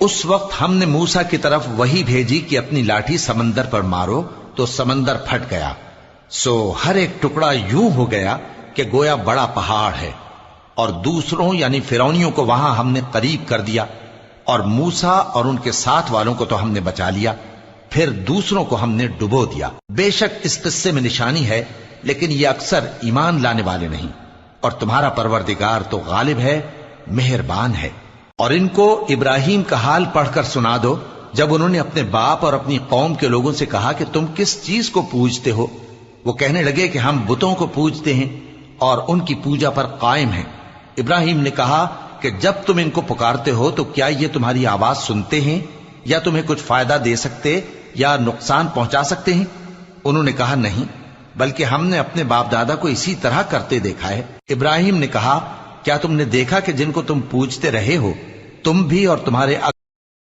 اس وقت ہم نے موسیٰ کی طرف وحی بھیجی کہ اپنی لاٹھی سمندر پر مارو تو سمندر پھٹ گیا، سو ہر ایک ٹکڑا یوں ہو گیا کہ گویا بڑا پہاڑ ہے، اور دوسروں یعنی فرعونیوں کو وہاں ہم نے قریب کر دیا، اور موسیٰ اور ان کے ساتھ والوں کو تو ہم نے بچا لیا، پھر دوسروں کو ہم نے ڈبو دیا۔ بے شک اس قصے میں نشانی ہے، لیکن یہ اکثر ایمان لانے والے نہیں، اور تمہارا پروردگار تو غالب ہے، مہربان ہے۔ اور ان کو ابراہیم کا حال پڑھ کر سنا دو جب انہوں نے اپنے باپ اور اپنی قوم کے لوگوں سے کہا کہ تم کس چیز کو پوجتے ہو؟ وہ کہنے لگے کہ ہم بتوں کو پوجتے ہیں اور ان کی پوجا پر قائم ہیں۔ ابراہیم نے کہا کہ جب تم ان کو پکارتے ہو تو کیا یہ تمہاری آواز سنتے ہیں یا تمہیں کچھ فائدہ دے سکتے یا نقصان پہنچا سکتے ہیں؟ انہوں نے کہا نہیں، بلکہ ہم نے اپنے باپ دادا کو اسی طرح کرتے دیکھا ہے۔ ابراہیم نے کہا کیا تم نے دیکھا کہ جن کو تم پوجتے رہے ہو تم بھی اور تمہارے